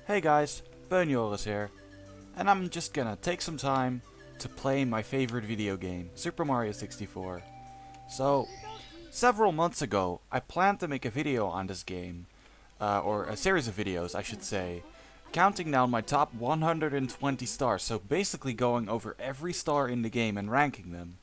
Hey guys, Bernjoris here, and I'm just gonna take some time to play my favorite video game, Super Mario 64. So, several months ago, I planned to make a video on this game, or a series of videos, I should say, counting down my top 120 stars, so basically going over every star in the game and ranking them.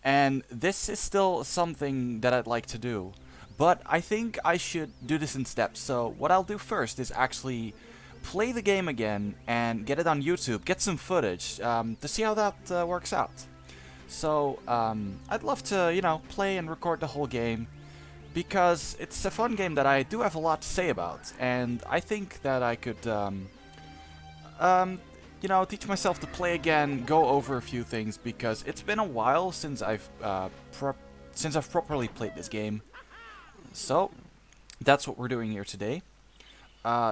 And this is still something that I'd like to do. But I think I should do this in steps. So what I'll do first is actually play the game again and get it on YouTube, get some footage to see how that works out. So I'd love to, play and record the whole game because it's a fun game that I do have a lot to say about, and I think that I could, teach myself to play again, go over a few things because it's been a while since I've properly played this game. So that's what we're doing here today.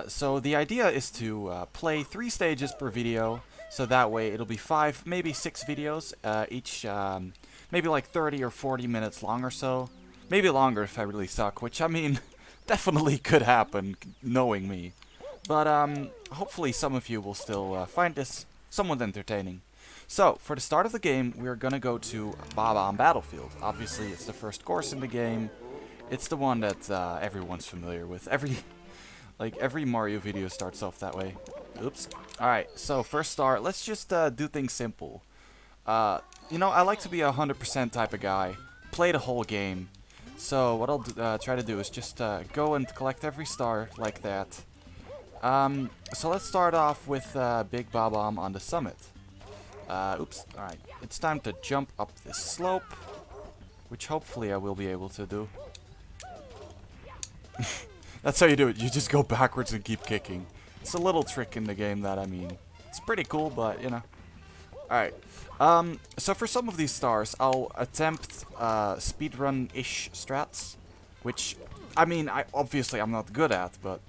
So the idea is to play 3 stages per video, so that way it'll be 5, maybe 6 videos, each maybe like 30 or 40 minutes long or so. Maybe longer if I really suck, which I mean, definitely could happen, knowing me. But hopefully some of you will still find this somewhat entertaining. So, for the start of the game, we're gonna go to Baba Battlefield. Obviously, it's the first course in the game. It's the one that everyone's familiar with. Every Mario video starts off that way. Oops. Alright, so first star, let's just do things simple. I like to be a 100% type of guy. Play the whole game. So what I'll try to do is just go and collect every star like that. So let's start off with Big Bob-omb on the summit. Oops. Alright, it's time to jump up this slope, which hopefully I will be able to do. That's how you do it. You just go backwards and keep kicking. It's a little trick in the game that, it's pretty cool, but, Alright. So for some of these stars, I'll attempt speedrun-ish strats, which, obviously I'm not good at, but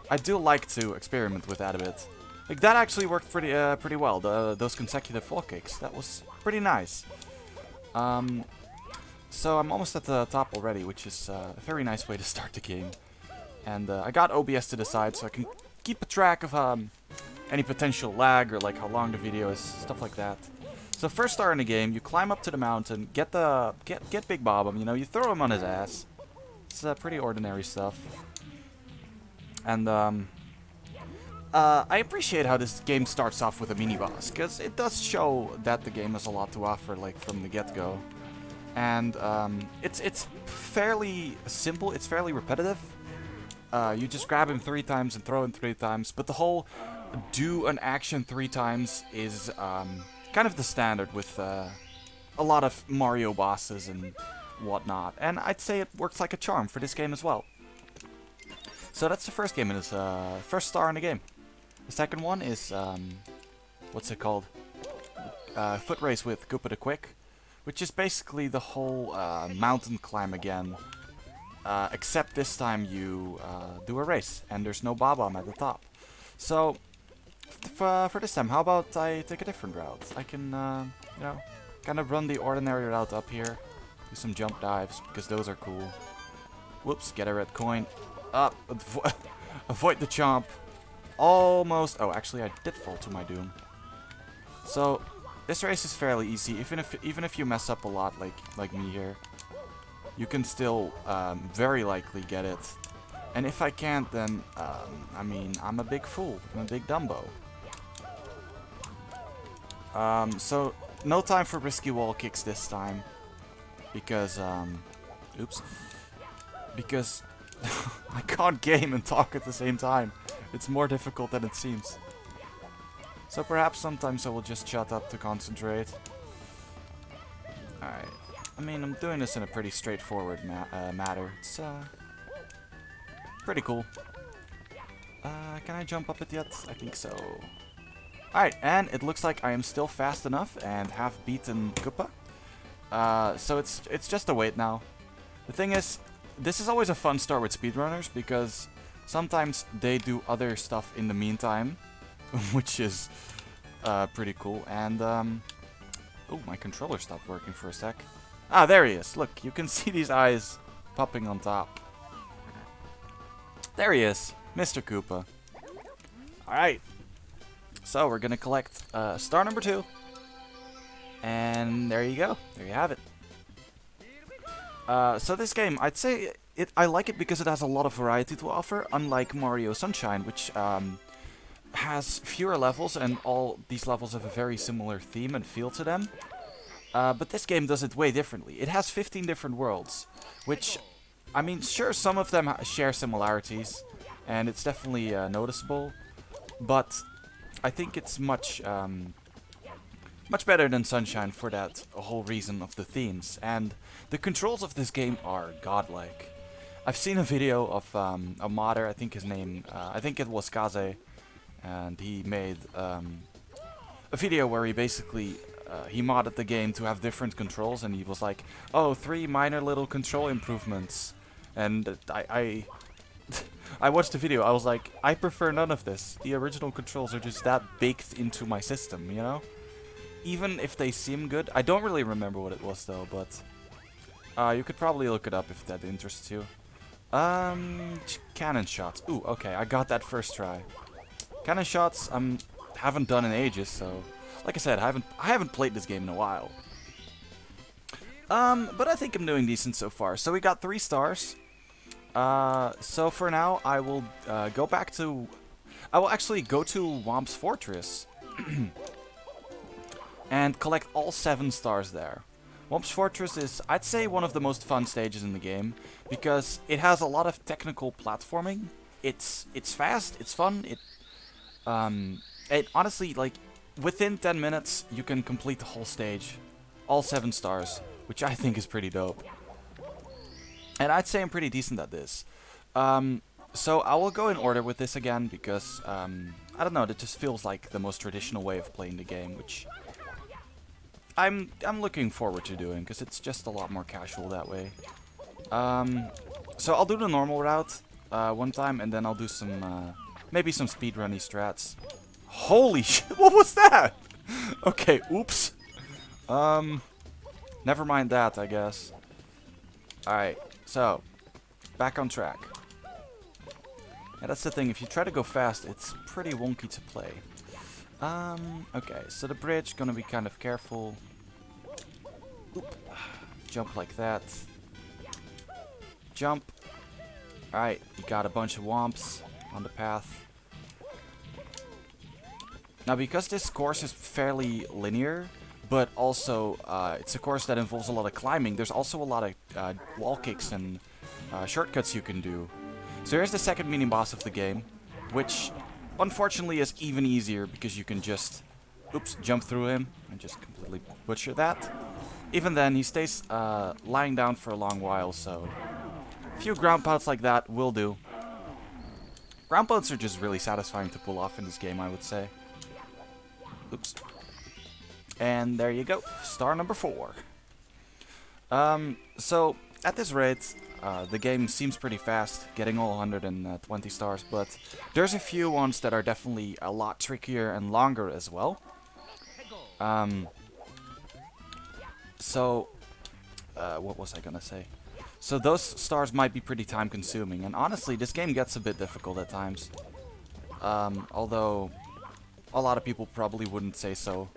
I do like to experiment with that a bit. Like, that actually worked pretty well, those consecutive fall kicks. That was pretty nice. So I'm almost at the top already, which is a very nice way to start the game. And I got OBS to the side so I can keep a track of any potential lag or like how long the video is, stuff like that. So first star in the game, you climb up to the mountain, get Big Bob-omb, you throw him on his ass. It's pretty ordinary stuff. And I appreciate how this game starts off with a mini-boss, because it does show that the game has a lot to offer, like, from the get-go. And it's fairly simple, it's fairly repetitive. You just grab him 3 times and throw him 3 times, but the whole do an action 3 times is kind of the standard with a lot of Mario bosses and whatnot. And I'd say it works like a charm for this game as well. So that's the first game in this first star in the game. The second one is what's it called? Foot race with Koopa the Quick, which is basically the whole mountain climb again. Except this time you do a race, and there's no Bob-omb at the top. So, for this time, how about I take a different route? I can, kind of run the ordinary route up here. Do some jump dives, because those are cool. Whoops, get a red coin. Up, avoid the chomp. Almost. Oh, actually, I did fall to my doom. So, this race is fairly easy, even if you mess up a lot, like me here. You can still very likely get it. And if I can't, then, I'm a big fool. I'm a big Dumbo. So, no time for risky wall kicks this time. Because, oops. Because I can't game and talk at the same time. It's more difficult than it seems. So perhaps sometimes I will just shut up to concentrate. Alright. I'm doing this in a pretty straightforward matter. It's, pretty cool. Can I jump up it yet? I think so. Alright, and it looks like I am still fast enough and have beaten Koopa. So it's just a wait now. The thing is, this is always a fun start with speedrunners because sometimes they do other stuff in the meantime, which is pretty cool. And, oh, my controller stopped working for a sec. Ah, there he is. Look, you can see these eyes popping on top. There he is, Mr. Koopa. Alright. So we're gonna collect star number 2. And there you go. There you have it. So this game, I'd say I like it because it has a lot of variety to offer, unlike Mario Sunshine, which has fewer levels, and all these levels have a very similar theme and feel to them. But this game does it way differently. It has 15 different worlds, which, I mean, sure, some of them share similarities, and it's definitely noticeable, but I think it's much better than Sunshine for that whole reason of the themes. And the controls of this game are godlike. I've seen a video of a modder, I think his name, I think it was Kaze, and he made a video where he basically he modded the game to have different controls, and he was like, oh, 3 minor little control improvements. And I watched the video, I was like, I prefer none of this. The original controls are just that baked into my system, you know? Even if they seem good. I don't really remember what it was though, but you could probably look it up if that interests you. Cannon shots. Ooh, okay, I got that first try. Cannon shots haven't done in ages, so like I said, I haven't played this game in a while. But I think I'm doing decent so far. So we got 3 stars. So for now, I will I will actually go to Whomps Fortress and collect all 7 stars there. Whomps Fortress is, I'd say, one of the most fun stages in the game, because it has a lot of technical platforming. It's fast, it's fun, it honestly, like, within 10 minutes, you can complete the whole stage. All 7 stars, which I think is pretty dope. And I'd say I'm pretty decent at this. So I will go in order with this again, because, I don't know, that just feels like the most traditional way of playing the game, which I'm looking forward to doing, because it's just a lot more casual that way. So I'll do the normal route one time, and then I'll do some, maybe some speedrunny strats. Holy shit, what was that? Okay, oops. Never mind that, I guess. Alright, so, back on track. And that's the thing, if you try to go fast, it's pretty wonky to play. Okay, so the bridge, gonna be kind of careful. Oop. Jump like that. Jump. Alright, you got a bunch of whomps on the path. Now, because this course is fairly linear, but also it's a course that involves a lot of climbing, there's also a lot of wall kicks and shortcuts you can do. So here's the second mini boss of the game, which unfortunately is even easier because you can just, oops, jump through him and just completely butcher that. Even then, he stays lying down for a long while, so a few ground pounds like that will do. Ground pounds are just really satisfying to pull off in this game, I would say. Oops. And there you go, star number 4. So at this rate, the game seems pretty fast, getting all 120 stars, but there's a few ones that are definitely a lot trickier and longer as well. What was I gonna say? So those stars might be pretty time consuming, and honestly, this game gets a bit difficult at times. Although a lot of people probably wouldn't say so.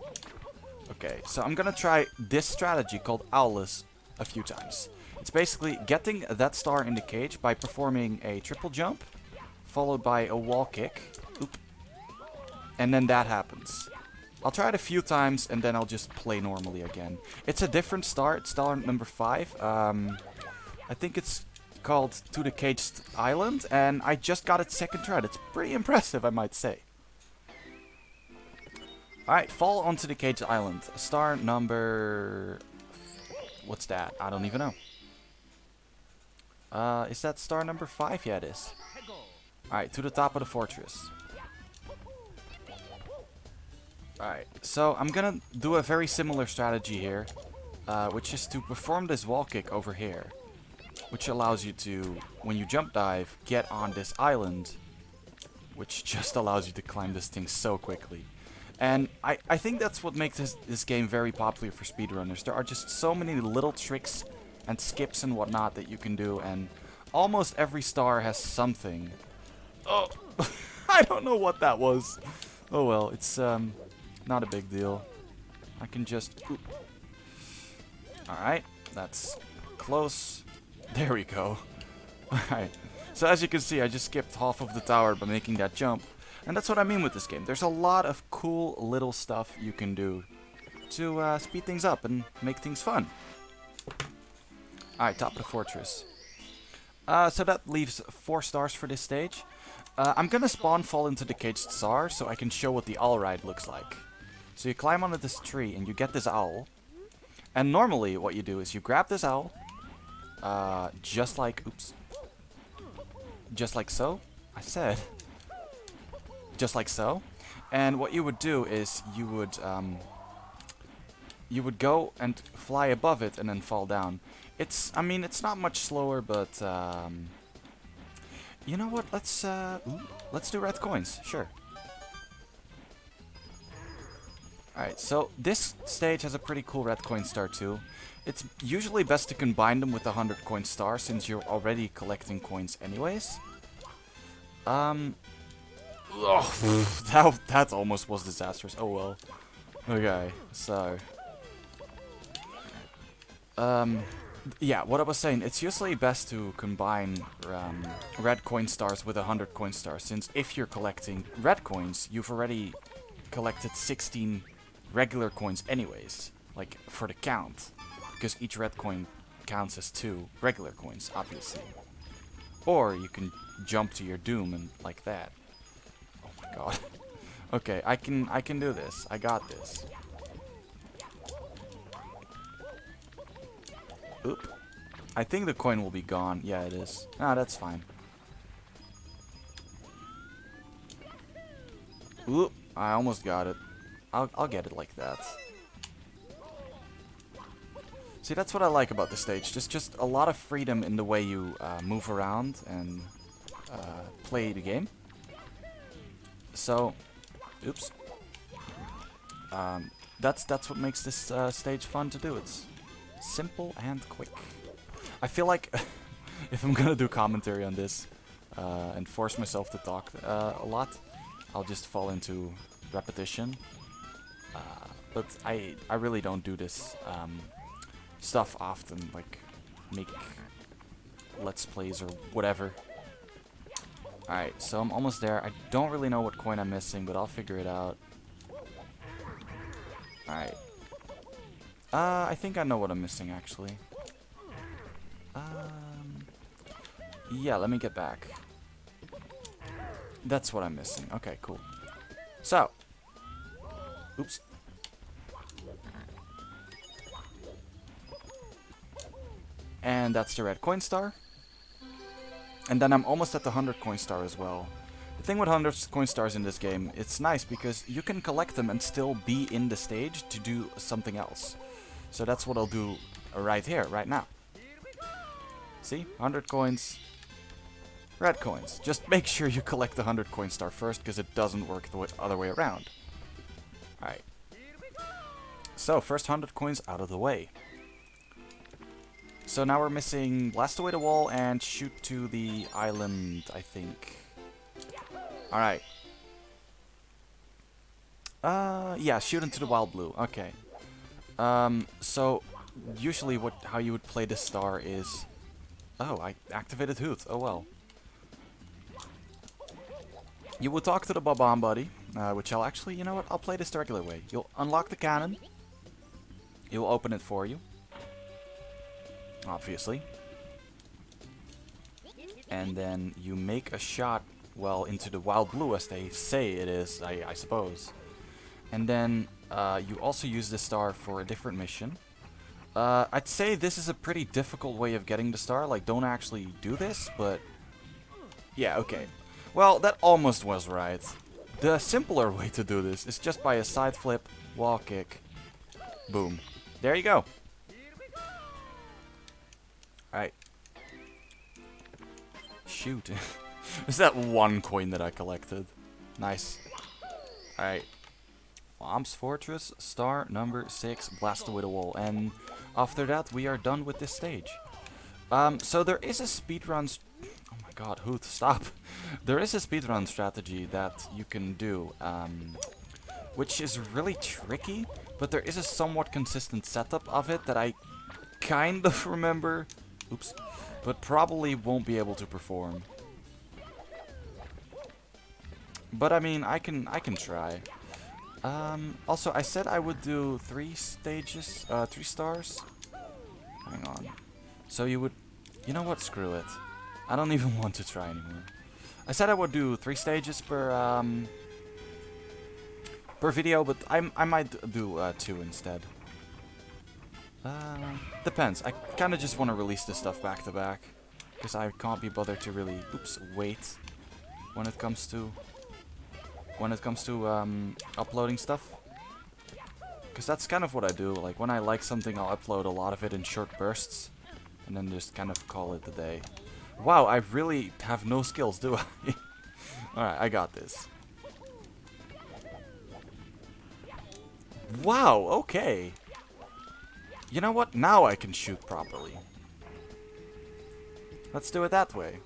Okay, so I'm gonna try this strategy called Owless a few times. It's basically getting that star in the cage by performing a triple jump, followed by a wall kick. Oop. And then that happens. I'll try it a few times, and then I'll just play normally again. It's a different star. It's star number 5. I think it's called To the Caged Island, and I just got it second try. It's pretty impressive, I might say. Alright, fall onto the caged island. Star number... What's that? I don't even know. Is that star number 5? Yeah, it is. Alright, to the top of the fortress. Alright, so I'm gonna do a very similar strategy here, which is to perform this wall kick over here, which allows you to, when you jump dive, get on this island, which just allows you to climb this thing so quickly. And I think that's what makes this game very popular for speedrunners. There are just so many little tricks and skips and whatnot that you can do, and almost every star has something. Oh, I don't know what that was. Oh well, it's not a big deal. I can just... Alright, that's close. There we go. Alright, so as you can see, I just skipped half of the tower by making that jump. And that's what I mean with this game. There's a lot of cool little stuff you can do to speed things up and make things fun. Alright, top of the fortress. So that leaves 4 stars for this stage. I'm gonna spawn fall into the caged star so I can show what the owl ride looks like. So you climb onto this tree and you get this owl. And normally what you do is you grab this owl, just like, oops, just like so. I said, just like so. And what you would do is you would go and fly above it and then fall down. I mean, it's not much slower, but you know what? Let's do red coins, sure. Alright, so this stage has a pretty cool red coin star too. It's usually best to combine them with a 100 coin star since you're already collecting coins anyways. That almost was disastrous. Oh well. Okay, so yeah, what I was saying, it's usually best to combine red coin stars with 100 coin stars, since if you're collecting red coins, you've already collected 16 regular coins anyways, like for the count, because each red coin counts as 2 regular coins, obviously. Or you can jump to your doom and like that. Oh my god. Okay, I can do this. I got this. Oop. I think the coin will be gone. Yeah, it is. Ah, that's fine. Oop. I almost got it. I'll get it like that. See, that's what I like about the stage. Just a lot of freedom in the way you move around and play the game. So, oops. That's what makes this stage fun to do. It's simple and quick. I feel like if I'm gonna do commentary on this and force myself to talk a lot, I'll just fall into repetition. But I really don't do this stuff often, like make let's plays or whatever. Alright, so I'm almost there. I don't really know what coin I'm missing, but I'll figure it out. Alright. I think I know what I'm missing, actually. Yeah, let me get back. That's what I'm missing. Okay, cool. So. Oops. And that's the red coin star. And then I'm almost at the 100 coin star as well. The thing with 100 coin stars in this game, it's nice because you can collect them and still be in the stage to do something else. So that's what I'll do right here, right now. See? 100 coins. Red coins. Just make sure you collect the 100 coin star first, because it doesn't work the other way around. Alright. So, first 100 coins out of the way. So now we're missing blast away the wall and shoot to the island, I think. Alright. Yeah, shoot into the wild blue. Okay. So usually how you would play this star is... Oh, I activated Hoot. Oh well. You will talk to the Bob-omb buddy, which I'll actually, you know what, I'll play this the regular way. You'll unlock the cannon. He'll open it for you. Obviously. And then you make a shot, well, into the wild blue, as they say it is, I suppose. And then you also use this star for a different mission. I'd say this is a pretty difficult way of getting the star. Like, don't actually do this, but... Yeah, okay. Well, that almost was right. The simpler way to do this is just by a side flip, wall kick, boom. There you go. Alright. Shoot. Is that one coin that I collected? Nice. Alright. Whomps Fortress, star number 6, blast away the wall. And after that, we are done with this stage. So there is a speedrun Oh my god, Hoot, stop. There is a speedrun strategy that you can do, which is really tricky, but there is a somewhat consistent setup of it that I kind of remember. Oops. But probably won't be able to perform. But I mean, I can try. Also, I said I would do 3 stages, 3 stars. Hang on. So you would, you know what? Screw it. I don't even want to try anymore. I said I would do 3 stages per video, but I might do 2 instead. Depends. I kind of just want to release this stuff back to back, because I can't be bothered to really, wait when it comes to uploading stuff. Because that's kind of what I do. Like when I like something, I'll upload a lot of it in short bursts, and then just kind of call it a day. Wow, I really have no skills, do I? Alright, I got this. Wow, okay. You know what? Now I can shoot properly. Let's do it that way.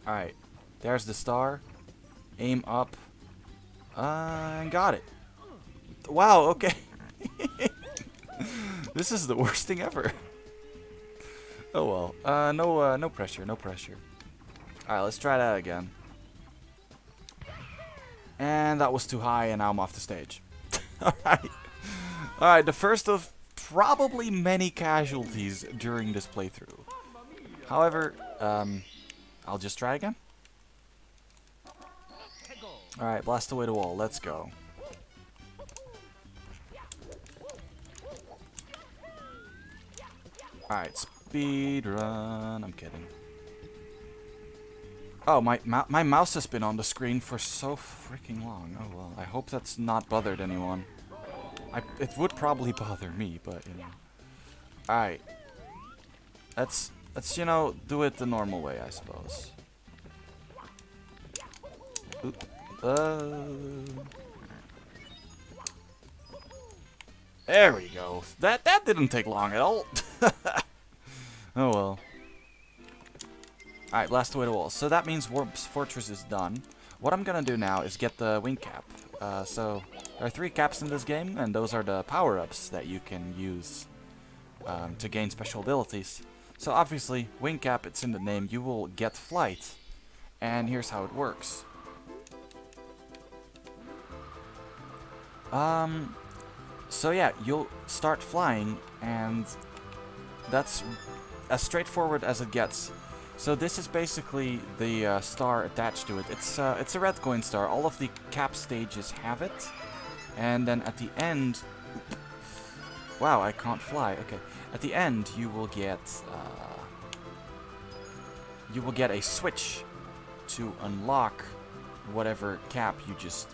Alright, there's the star. Aim up. And got it. Wow, okay. This is the worst thing ever. Oh well. No pressure, no pressure. Alright, let's try that again. And that was too high, and now I'm off the stage. Alright. Alright, the first of probably many casualties during this playthrough. However, I'll just try again. Alright, blast away the wall. Let's go. Alright, speed run. I'm kidding. Oh, my mouse has been on the screen for so freaking long. Oh well, I hope that's not bothered anyone. It would probably bother me, but you know. Alright. Let's you know, do it the normal way, I suppose. Oop. There we go. That didn't take long at all. Oh well. Alright, blast away the walls. So that means Whomps Fortress is done. What I'm gonna do now is get the wing cap. So there are 3 caps in this game, and those are the power-ups that you can use to gain special abilities. So obviously, wing cap, it's in the name, you will get flight. And here's how it works. So yeah, you'll start flying, and that's as straightforward as it gets. So this is basically the star attached to it. It's a red coin star. All of the cap stages have it, and then at the end, wow, I can't fly. Okay, at the end you will get a switch to unlock whatever cap you just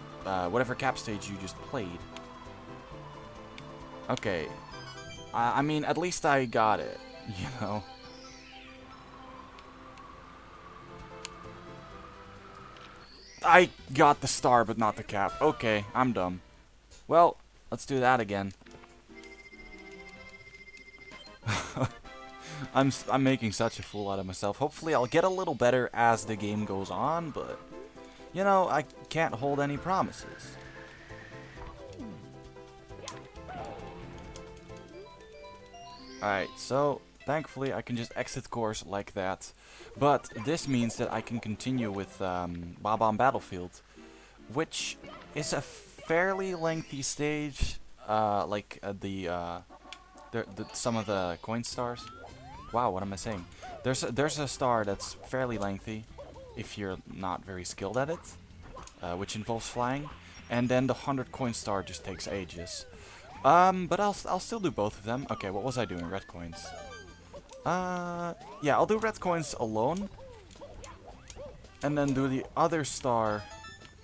whatever cap stage you just played. Okay, I mean, at least I got it, you know. I got the star, but not the cap. Okay, I'm dumb. Well, let's do that again. I'm making such a fool out of myself. Hopefully I'll get a little better as the game goes on, but you know, I can't hold any promises. Alright, so thankfully I can just exit course like that. But this means that I can continue with Bob-omb Battlefield, which is a fairly lengthy stage, like some of the coin stars. Wow, what am I saying? There's a star that's fairly lengthy, if you're not very skilled at it, which involves flying, and then the 100 coin star just takes ages. But I'll still do both of them. Okay, what was I doing? Red coins. Yeah, I'll do red coins alone, and then do the other star,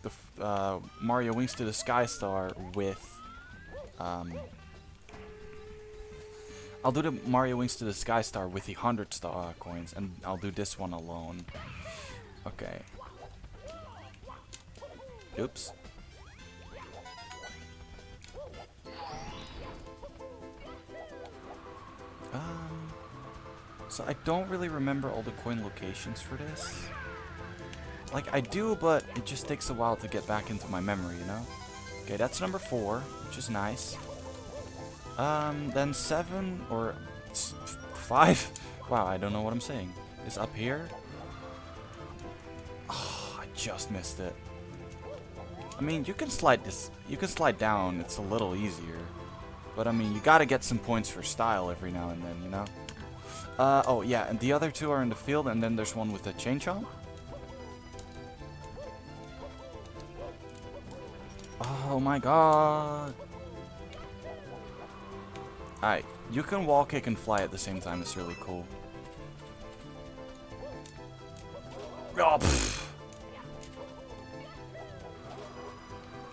the Mario Wings to the Sky star with, I'll do the Mario Wings to the Sky star with the 100 star coins, and I'll do this one alone. Okay. Oops. So I don't really remember all the coin locations for this. Like, I do, but it just takes a while to get back into my memory, you know? Okay, that's number 4, which is nice. Then 7, or 5? Wow, I don't know what I'm saying. Is up here. Oh, I just missed it. I mean, you can slide down, it's a little easier. But I mean, you gotta get some points for style every now and then, you know? Oh yeah, and the other 2 are in the field, and then there's one with a chain chomp. Oh my god. Alright, you can wall kick and fly at the same time, it's really cool. Oh, pfft.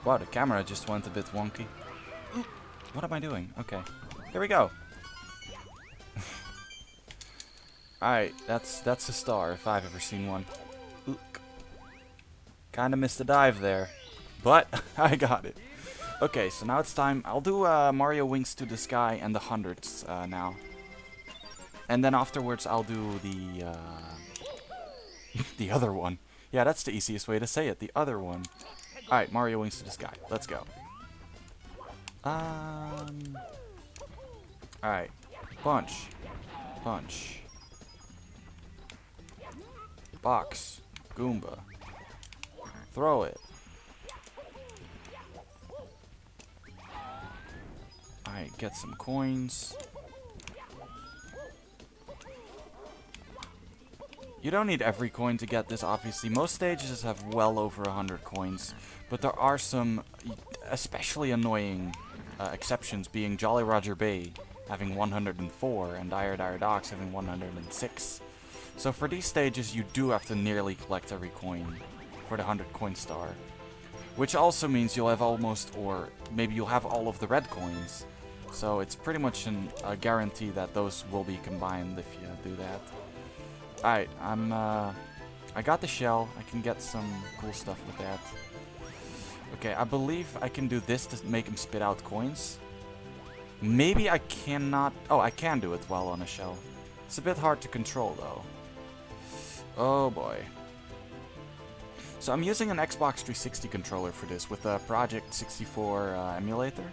Wow, the camera just went a bit wonky. Ooh, what am I doing? Okay, here we go. Alright, that's a star if I've ever seen one. Ooh. Kinda missed a dive there. But I got it. Okay, so now it's time. I'll do Mario Wings to the Sky and the hundreds now. And then afterwards I'll do the the other one. Yeah, that's the easiest way to say it. The other one. Alright, Mario Wings to the Sky. Let's go. Alright. Punch. Punch. Box. Goomba. Throw it. Alright, get some coins. You don't need every coin to get this, obviously. Most stages have well over 100 coins. But there are some especially annoying exceptions, being Jolly Roger Bay having 104 and Dire Dire Docks having 106. So for these stages, you do have to nearly collect every coin for the 100 coin star. Which also means you'll have almost, or maybe you'll have all of the red coins. So it's pretty much a guarantee that those will be combined if you do that. Alright, I got the shell. I can get some cool stuff with that. Okay, I believe I can do this to make him spit out coins. Maybe I cannot... Oh, I can do it while on a shell. It's a bit hard to control, though. Oh, boy. So I'm using an Xbox 360 controller for this with a Project 64 emulator.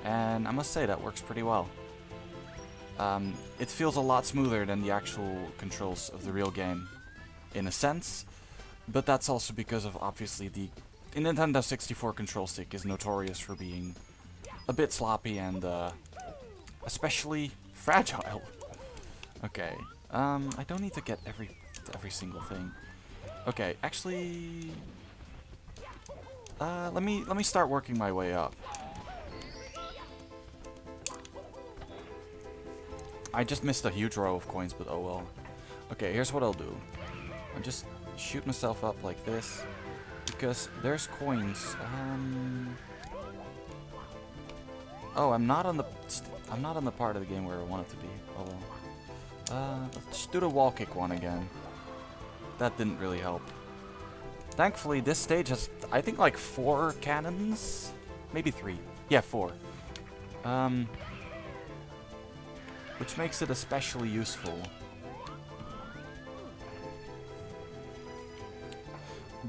And I must say that works pretty well. It feels a lot smoother than the actual controls of the real game, in a sense. But that's also because of, obviously, the Nintendo 64 control stick is notorious for being a bit sloppy and especially fragile. Okay, I don't need to get every single thing. Okay, actually, let me start working my way up. I just missed a huge row of coins, but oh well. Okay, here's what I'll do. I'll just shoot myself up like this, because there's coins. Oh, I'm not on the part of the game where I want it to be. Oh well. Let's do the wall kick one again. That didn't really help. Thankfully, this stage has, I think, like 4 cannons? Maybe 3. Yeah, 4. Which makes it especially useful.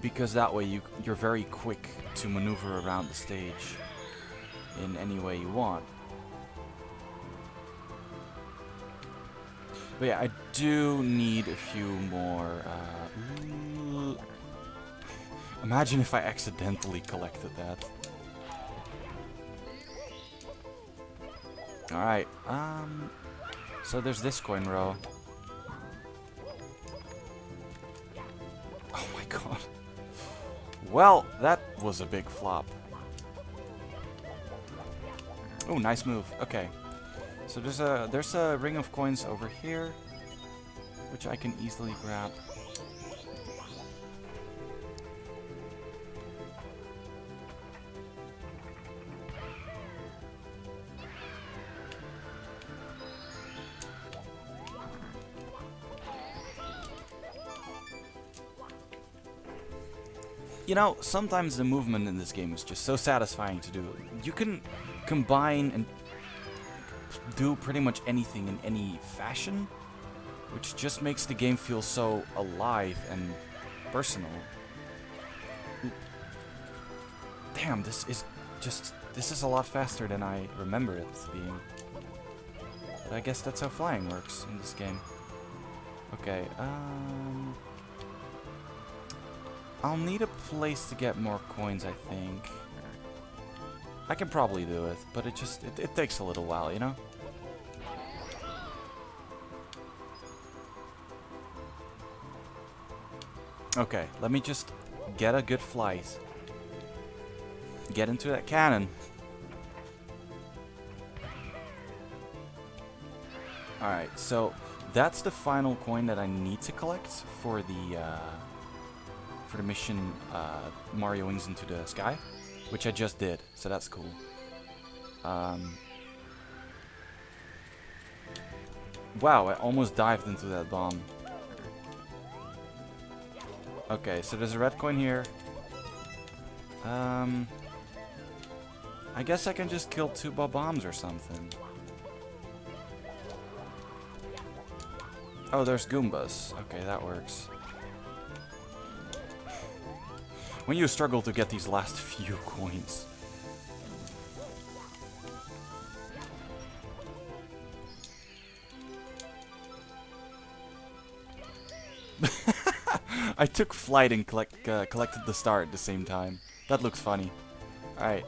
Because that way you're very quick to maneuver around the stage in any way you want. But yeah, I do need a few more. Imagine if I accidentally collected that. Alright, so there's this coin row. Oh my god. Well, that was a big flop. Oh, nice move. Okay. So there's a ring of coins over here, which I can easily grab. You know, sometimes the movement in this game is just so satisfying to do. You can combine and do pretty much anything in any fashion. which just makes the game feel so alive and personal. Oop. Damn, this is a lot faster than I remember it being. But I guess that's how flying works in this game. Okay, I'll need a place to get more coins, I think. I can probably do it, but it takes a little while, you know? Okay, let me just get a good flight. Get into that cannon. Alright, so that's the final coin that I need to collect for the mission Mario Wings into the Sky, which I just did, so that's cool. Wow, I almost dived into that bomb. Okay, so there's a red coin here. I guess I can just kill 2 bombs or something. Oh, there's Goombas. Okay, that works. When you struggle to get these last few coins. I took flight and collected the star at the same time. That looks funny. Alright.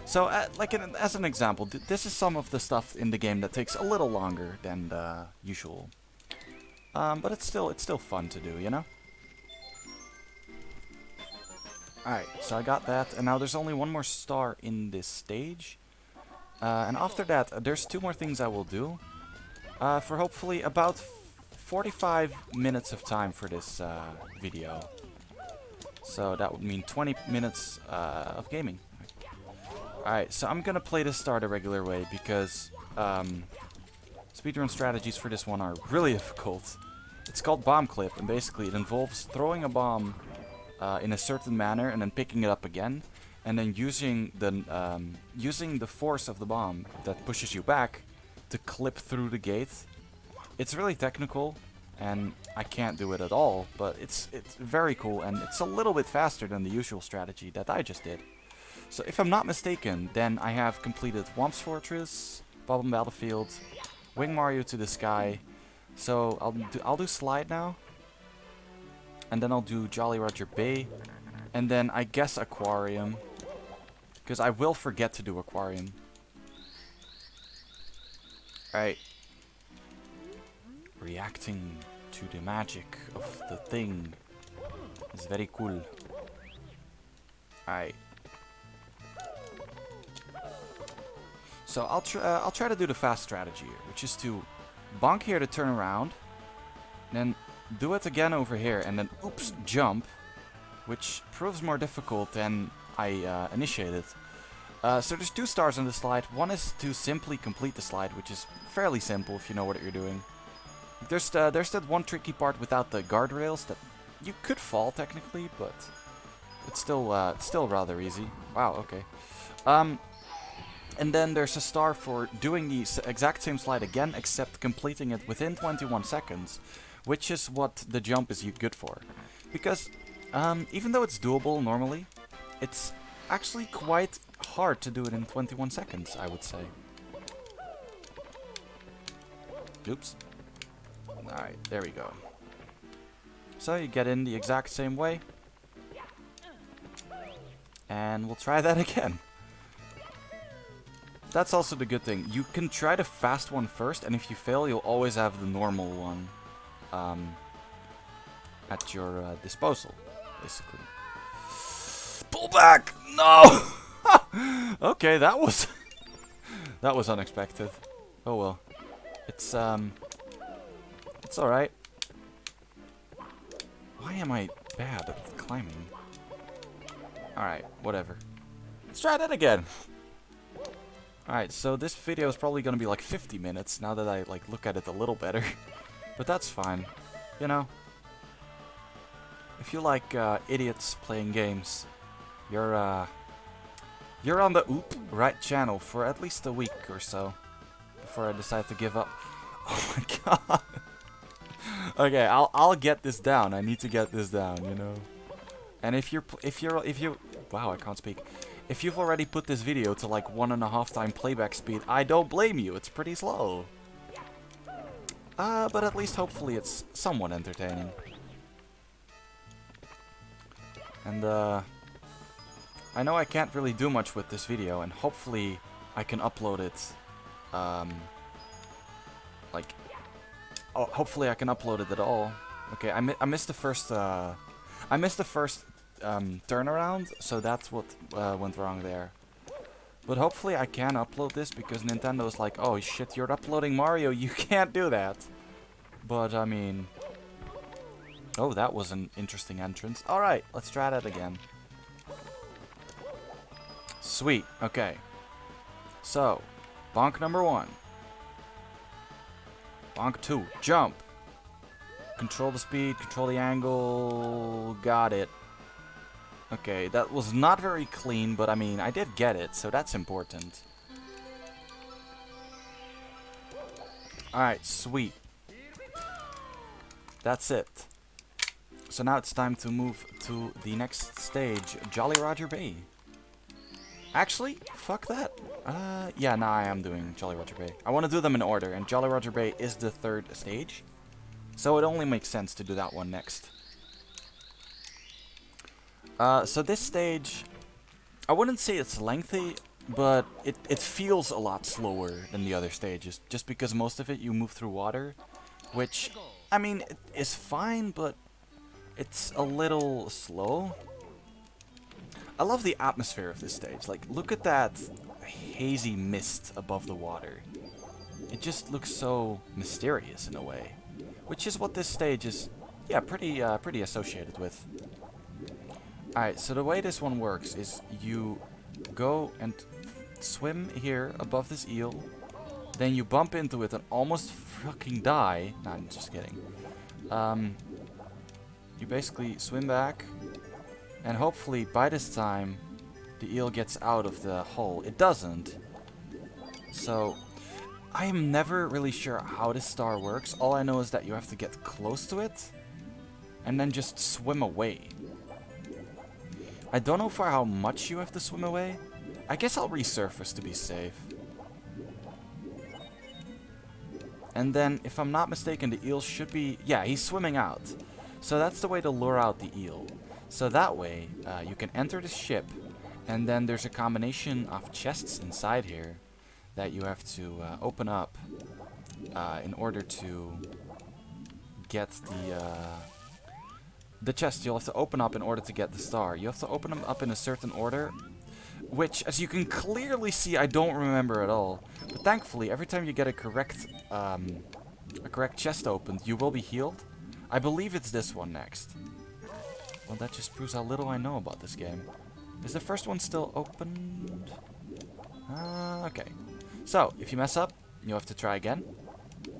So, as an example, this is some of the stuff in the game that takes a little longer than the usual. But it's still fun to do, you know? Alright, so I got that, and now there's only one more star in this stage. And after that, there's 2 more things I will do. For hopefully about 45 minutes of time for this video. So that would mean 20 minutes of gaming. Alright, so I'm gonna play this star the regular way because speedrun strategies for this one are really difficult. It's called bomb clip, and basically it involves throwing a bomb in a certain manner and then picking it up again, and then using the force of the bomb that pushes you back to clip through the gate. It's really technical, and I can't do it at all, but it's very cool, and it's a little bit faster than the usual strategy that I just did. So if I'm not mistaken, then I have completed Whomps Fortress, Bob-omb Battlefield, Wing Mario to the Sky. So I'll do Slide now, and then I'll do Jolly Roger Bay, and then I guess Aquarium, because I will forget to do Aquarium. Alright. Reacting to the magic of the thing is very cool. Alright. So I'll try to do the fast strategy here, which is to bonk here to turn around, then do it again over here, and then oops, jump, which proves more difficult than I initiated. So there's 2 stars on the slide. One is to simply complete the slide, which is fairly simple if you know what you're doing. There's that one tricky part without the guardrails that you could fall technically, but it's still rather easy. Wow, okay. And then there's a star for doing the exact same slide again, except completing it within 21 seconds, which is what the jump is good for. Because even though it's doable normally, it's actually quite hard to do it in 21 seconds, I would say. Oops. Alright, there we go. So you get in the exact same way. And we'll try that again. That's also the good thing. You can try the fast one first, and if you fail, you'll always have the normal one at your disposal, basically. Pull back! No! Okay, that was that was unexpected. Oh well. It's alright. Why am I bad at climbing? Alright, whatever. Let's try that again. Alright, so this video is probably gonna be like 50 minutes now that I like look at it a little better. But that's fine. You know? If you like idiots playing games, you're on the right channel for at least a week or so before I decide to give up. Oh my god. Okay, I'll get this down. I need to get this down, you know. And if you wow, I can't speak. If you've already put this video to like 1.5 time playback speed, I don't blame you. It's pretty slow. But at least hopefully it's somewhat entertaining. And I know I can't really do much with this video, and hopefully I can upload it. Like, oh, hopefully I can upload it at all. Okay, I missed the first. I missed the first turnaround, so that's what went wrong there. But hopefully I can upload this, because Nintendo's like, oh shit, you're uploading Mario, you can't do that. But I mean, oh, that was an interesting entrance. Alright, let's try that again. Sweet, okay. So, bonk number 1. Bonk 2, jump. Control the speed, control the angle, got it. Okay, that was not very clean, but I mean, I did get it, so that's important. Alright, sweet. That's it. So now it's time to move to the next stage, Jolly Roger Bay. Actually, fuck that. Yeah, nah, I am doing Jolly Roger Bay. I want to do them in order, and Jolly Roger Bay is the 3rd stage. So it only makes sense to do that one next. So this stage, I wouldn't say it's lengthy, but it feels a lot slower than the other stages, just because most of it you move through water, which, I mean, it is fine, but it's a little slow. I love the atmosphere of this stage. Like, look at that hazy mist above the water. It just looks so mysterious in a way, which is what this stage is, yeah, pretty associated with. Alright, so the way this one works is you go and swim here above this eel, then you bump into it and almost fucking die. Nah, I'm just kidding. You basically swim back, and hopefully by this time the eel gets out of the hole. It doesn't. So I am never really sure how this star works. All I know is that you have to get close to it and then just swim away. I don't know for how much you have to swim away. I guess I'll resurface to be safe. And then, if I'm not mistaken, the eel should be... Yeah, he's swimming out. So that's the way to lure out the eel. So that way, you can enter the ship, and then there's a combination of chests inside here that you have to open up in order to get the chest. You'll have to open up in order to get the star. You have to open them up in a certain order, which, as you can clearly see, I don't remember at all. But thankfully, every time you get a correct chest opened, you will be healed. I believe it's this one next. Well, that just proves how little I know about this game. Is the first one still opened? Okay. So, if you mess up, you'll have to try again.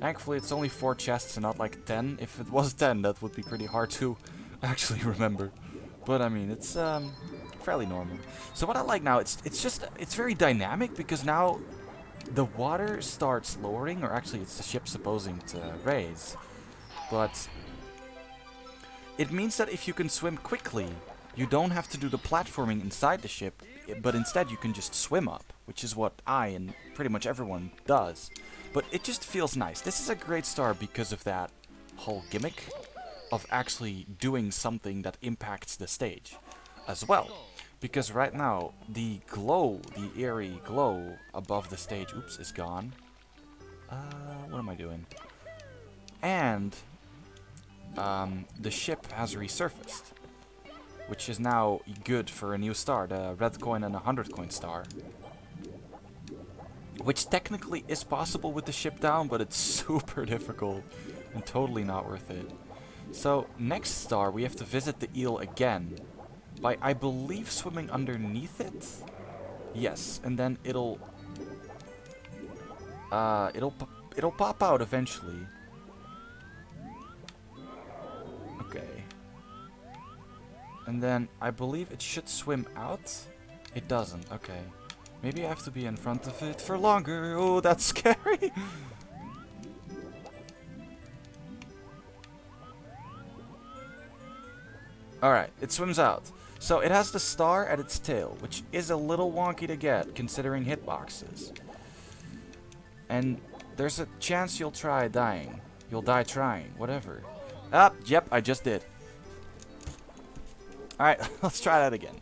Thankfully, it's only 4 chests and not like 10. If it was 10, that would be pretty hard to actually remember. But I mean, it's fairly normal. So what I like now, it's very dynamic, because now the water starts lowering, or actually it's the ship supposing to raise. But it means that if you can swim quickly, you don't have to do the platforming inside the ship, but instead you can just swim up, which is what I and pretty much everyone does. But it just feels nice. This is a great star because of that whole gimmick of actually doing something that impacts the stage as well. Because right now, the glow, the eerie glow above the stage, oops, is gone. What am I doing? And the ship has resurfaced, which is now good for a new star, the red coin and 100 coin star. Which technically is possible with the ship down, but it's super difficult and totally not worth it. So, next star, we have to visit the eel again by, I believe, swimming underneath it? Yes, and then it'll pop out eventually. Okay. And then, I believe it should swim out? It doesn't, okay. Maybe I have to be in front of it for longer. Oh, that's scary. Alright, it swims out. So it has the star at its tail, which is a little wonky to get, considering hitboxes. And there's a chance you'll try dying. You'll die trying, whatever. Yep, I just did. Alright, let's try that again.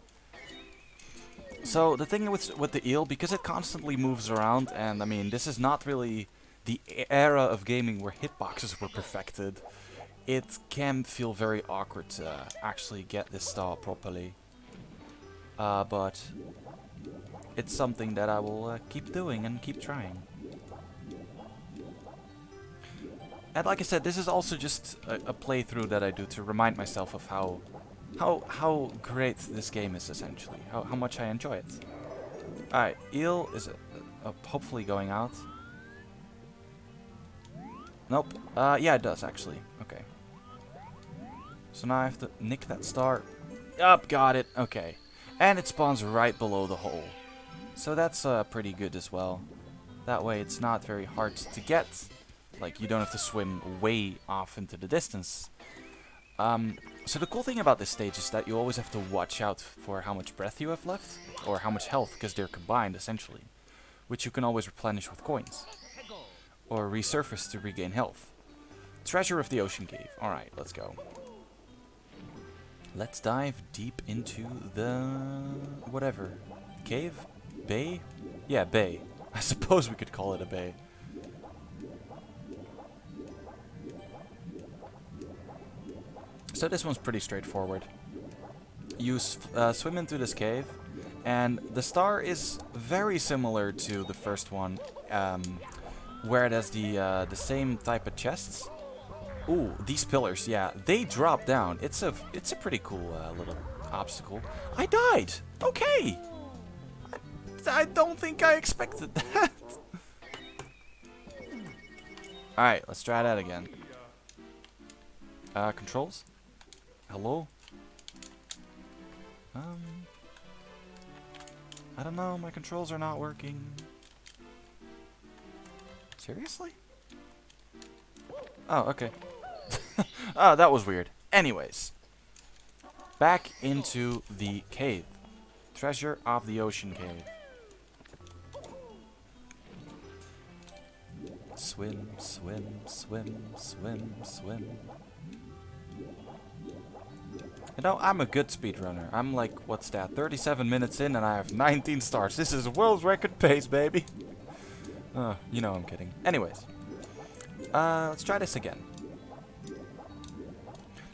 So the thing with the eel, because it constantly moves around, and I mean, this is not really the era of gaming where hitboxes were perfected, it can feel very awkward to actually get this star properly. But it's something that I will keep doing and keep trying. And like I said, this is also just a playthrough that I do to remind myself of how great this game is, essentially. How much I enjoy it. Alright, eel is hopefully going out. Nope. Yeah, it does, actually. Okay. So now I have to nick that star. Up, got it. Okay. And it spawns right below the hole. So that's pretty good as well. That way it's not very hard to get. Like, you don't have to swim way off into the distance. So the cool thing about this stage is that you always have to watch out for how much breath you have left, or how much health, because they're combined, essentially. Which you can always replenish with coins. Or resurface to regain health. Treasure of the Ocean Cave. Alright, let's go. Let's dive deep into the... whatever. Cave? Bay? Yeah, bay. I suppose we could call it a bay. So this one's pretty straightforward. You swim into this cave, and the star is very similar to the first one, where it has the same type of chests. Ooh, these pillars, yeah, they drop down. It's a pretty cool little obstacle. I died. Okay. I don't think I expected that. All right, let's try that again. Controls. Hello? I don't know, my controls are not working. Seriously? Oh, okay. Oh, that was weird. Anyways. Back into the cave. Treasure of the Ocean Cave. Swim, swim, swim, swim, swim. You know, I'm a good speedrunner. I'm like, what's that, 37 minutes in and I have 19 stars. This is a world record pace, baby. You know I'm kidding. Anyways. Let's try this again.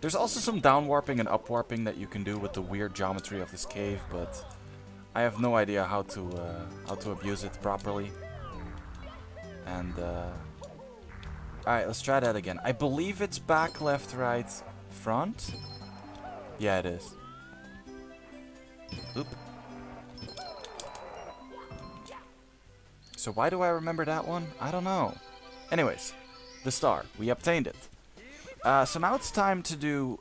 There's also some down warping and up warping that you can do with the weird geometry of this cave, but I have no idea how to abuse it properly. And, alright, let's try that again. I believe it's back, left, right, front. Yeah, it is. Oop. So why do I remember that one? I don't know. Anyways, the star. We obtained it. So now it's time to do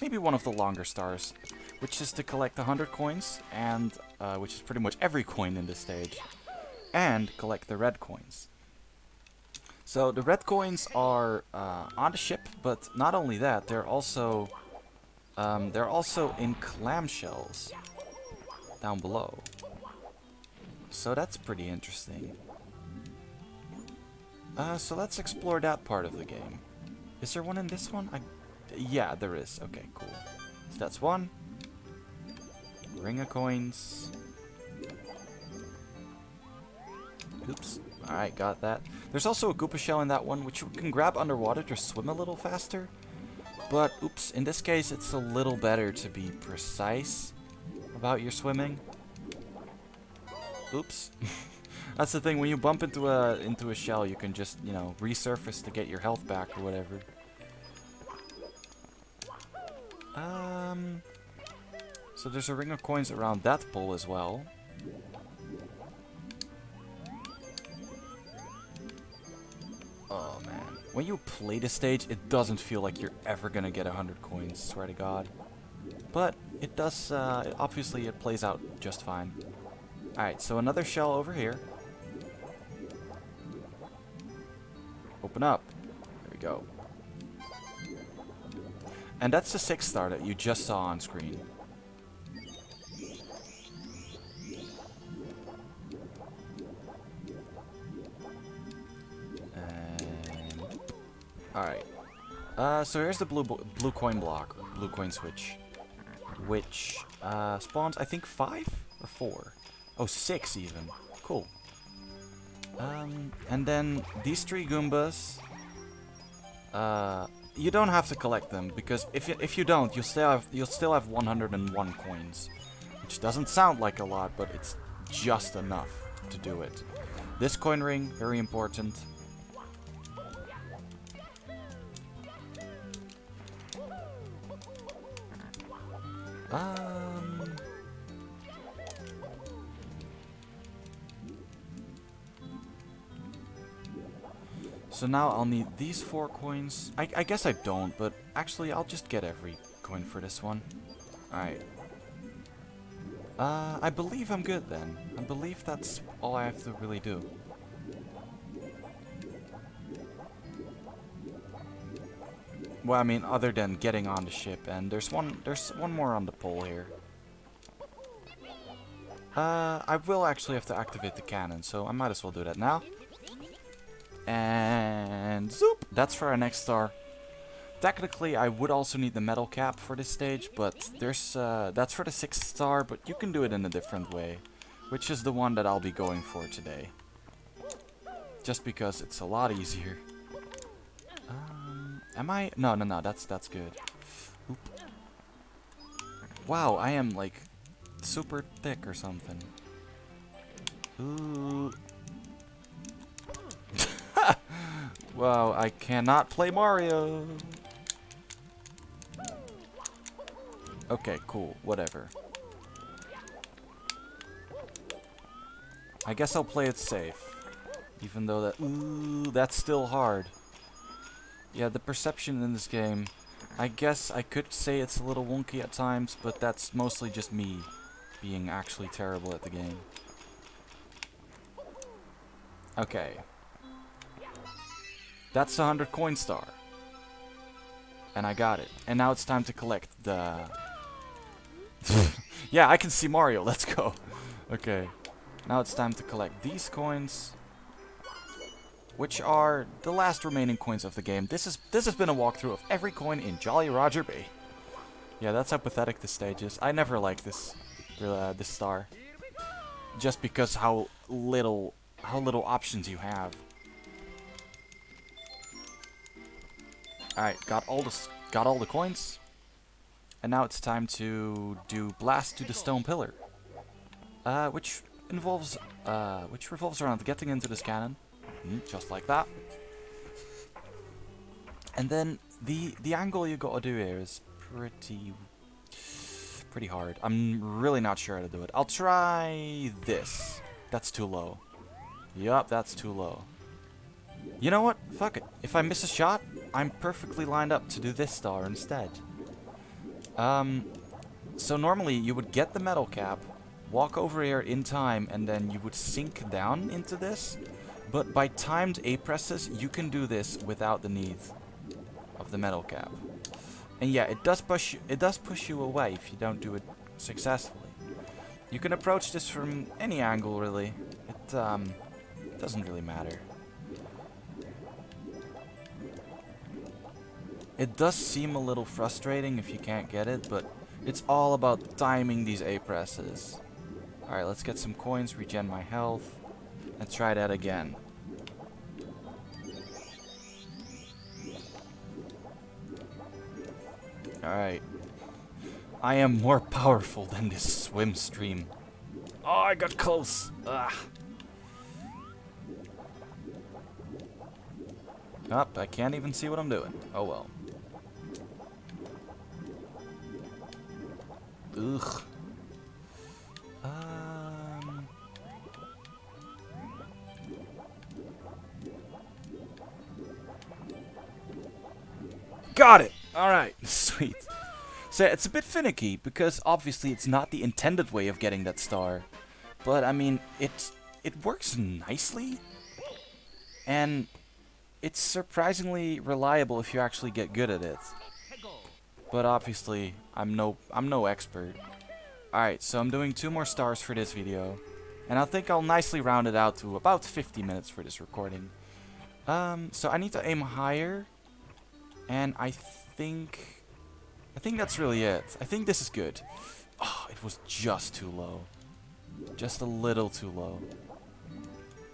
maybe one of the longer stars, which is to collect 100 coins, and which is pretty much every coin in this stage, and collect the red coins. So the red coins are on the ship, but not only that, they're also in clamshells down below. So that's pretty interesting. So let's explore that part of the game. Is there one in this one? Yeah, there is. Okay, cool. So that's one. Ring of coins. Oops. Alright, got that. There's also a Koopa shell in that one, which you can grab underwater to swim a little faster. But, oops, in this case, it's a little better to be precise about your swimming. Oops. That's the thing, when you bump into a shell, you can just, you know, resurface to get your health back or whatever. So there's a ring of coins around that pole as well. Oh man, when you play this stage, it doesn't feel like you're ever gonna get 100 coins, swear to God. But it does, obviously it plays out just fine. Alright, so another shell over here. Open up. There we go. And that's the 6-star that you just saw on screen. And alright. So here's the blue coin block, blue coin switch, which spawns, I think, 5 or 4. Oh, 6 even. Cool. And then these 3 Goombas, you don't have to collect them, because if you don't, you'll still have 101 coins, which doesn't sound like a lot, but it's just enough to do it. This coin ring, very important. So now I'll need these 4 coins. I guess I don't, but actually I'll just get every coin for this one. Alright. I believe I'm good then. I believe that's all I have to really do. Well, I mean, other than getting on the ship, and there's one more on the pole here. I will actually have to activate the cannon, so I might as well do that now. And zoop! That's for our next star. Technically, I would also need the metal cap for this stage, but there's that's for the 6th star, but you can do it in a different way, which is the one that I'll be going for today. Just because it's a lot easier. Am I? No, that's good. Oop. Wow, I am like super thick or something. Ooh. Wow, I cannot play Mario. Okay, cool, whatever. I guess I'll play it safe. Even though that... Ooh, that's still hard. Yeah, the perception in this game, I guess I could say it's a little wonky at times, but that's mostly just me being actually terrible at the game. Okay. That's a 100 coin star. And I got it. And now it's time to collect the... Yeah, I can see Mario. Let's go. Okay. Now it's time to collect these coins, which are the last remaining coins of the game. This has been a walkthrough of every coin in Jolly Roger Bay. Yeah, that's how pathetic this stage is. I never liked this star. Just because how little options you have. Alright, got all the coins. And now it's time to do Blast to the Stone Pillar. Which revolves around getting into this cannon. Just like that. And then the angle you gotta do here is pretty hard. I'm really not sure how to do it. I'll try this. That's too low. Yup, that's too low. You know what? Fuck it. If I miss a shot, I'm perfectly lined up to do this star instead. So normally you would get the metal cap, walk over here in time, and then you would sink down into this. But by timed A presses, you can do this without the need of the metal cap. And yeah, it does push you away if you don't do it successfully. You can approach this from any angle, really. It doesn't really matter. It does seem a little frustrating if you can't get it, but it's all about timing these A presses. Alright, let's get some coins, regen my health, and try that again. Alright. I am more powerful than this swim stream. Oh, I got close. Ugh. Up, I can't even see what I'm doing. Oh well. Ugh. Got it! Alright, sweet. So it's a bit finicky, because obviously it's not the intended way of getting that star. But I mean, it works nicely. And it's surprisingly reliable if you actually get good at it. but obviously I'm no expert. Alright, so I'm doing 2 more stars for this video, and I think I'll nicely round it out to about 50 minutes for this recording. So I need to aim higher, and I think that's really it. I think this is good. Oh, it was just too low. Just a little too low.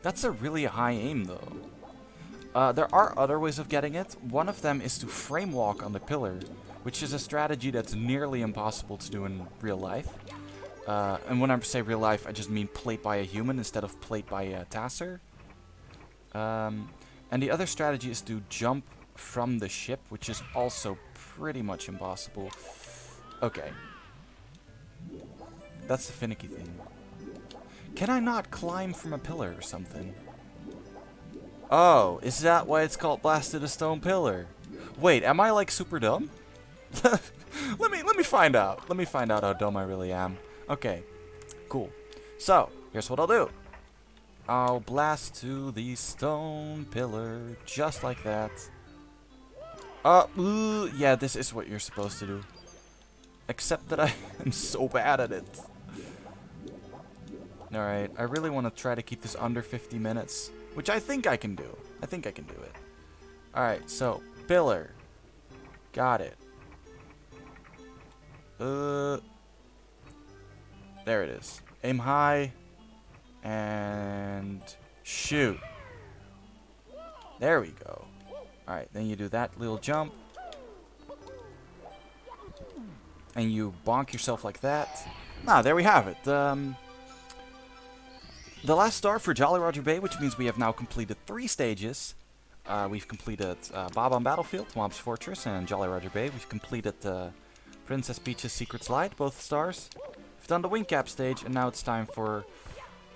That's a really high aim, though. There are other ways of getting it. One of them is to frame walk on the pillar, which is a strategy that's nearly impossible to do in real life. And when I say real life, I just mean played by a human instead of played by a tasser. And the other strategy is to jump from the ship, which is also pretty much impossible. Okay. That's the finicky thing. Can I not climb from a pillar or something? Oh, is that why it's called Blasted a Stone Pillar? Wait, am I like super dumb? let me find out. Let me find out how dumb I really am. Okay, cool. So, here's what I'll do. I'll blast to the stone pillar, just like that. Yeah, this is what you're supposed to do. Except that I am so bad at it. Alright, I really want to try to keep this under 50 minutes, which I think I can do. I think I can do it. Alright, so, pillar. Got it. There it is. Aim high. And shoot. There we go. Alright, then you do that little jump. And you bonk yourself like that. Ah, there we have it. The last star for Jolly Roger Bay, which means we have now completed 3 stages. We've completed Bob-omb Battlefield, Whomps Fortress, and Jolly Roger Bay. We've completed Princess Peach's Secret Slide, both stars. We've done the Wing Cap stage, and now it's time for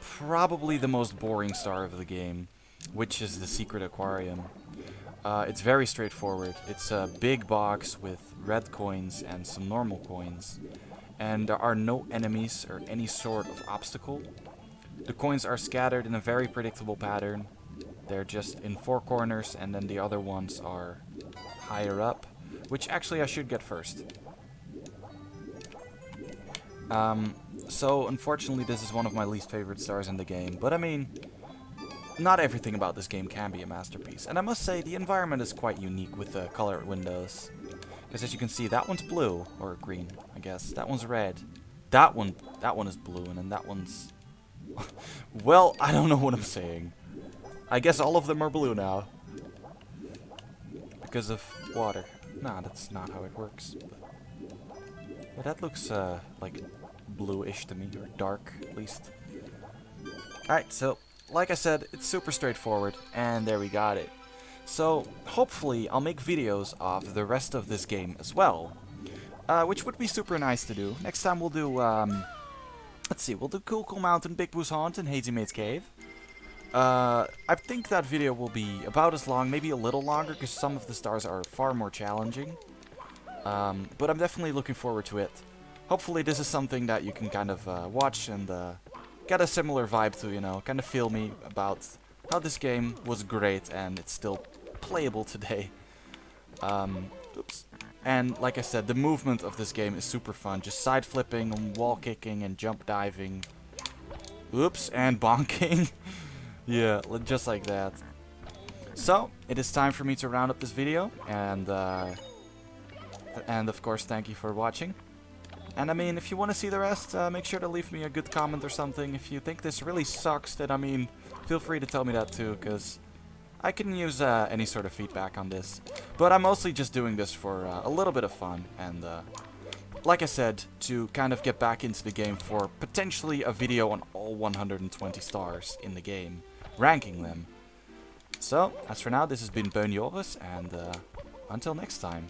probably the most boring star of the game, which is the Secret Aquarium. It's very straightforward. It's a big box with red coins and some normal coins. And there are no enemies or any sort of obstacle. The coins are scattered in a very predictable pattern. They're just in 4 corners, and then the other ones are higher up, which actually I should get first. So unfortunately this is one of my least favorite stars in the game, but I mean, not everything about this game can be a masterpiece. And I must say, the environment is quite unique with the color windows. Because as you can see, that one's blue, or green, I guess. That one's red. That one is blue, and then that one's... well, I don't know what I'm saying. I guess all of them are blue now. Because of water. Nah, that's not how it works. But that looks, like, bluish to me, or dark, at least. Alright, so, like I said, it's super straightforward, and there we got it. So, hopefully, I'll make videos of the rest of this game as well. Which would be super nice to do. Next time we'll do, let's see, we'll do Cool Cool Mountain, Big Boo's Haunt, and Hazy Mate's Cave. I think that video will be about as long, maybe a little longer, because some of the stars are far more challenging. But I'm definitely looking forward to it. Hopefully this is something that you can kind of watch and get a similar vibe to, you know, kind of feel me about how this game was great and it's still playable today. Oops. And like I said, the movement of this game is super fun. Just side flipping and wall kicking and jump diving. Oops, and bonking. Yeah, just like that. So, it is time for me to round up this video, and of course, thank you for watching. And I mean, if you want to see the rest, make sure to leave me a good comment or something. If you think this really sucks, then I mean, feel free to tell me that too, because I can use any sort of feedback on this. But I'm mostly just doing this for a little bit of fun, and like I said, to kind of get back into the game for potentially a video on all 120 stars in the game, ranking them. So, as for now, this has been Beun Joris, and until next time.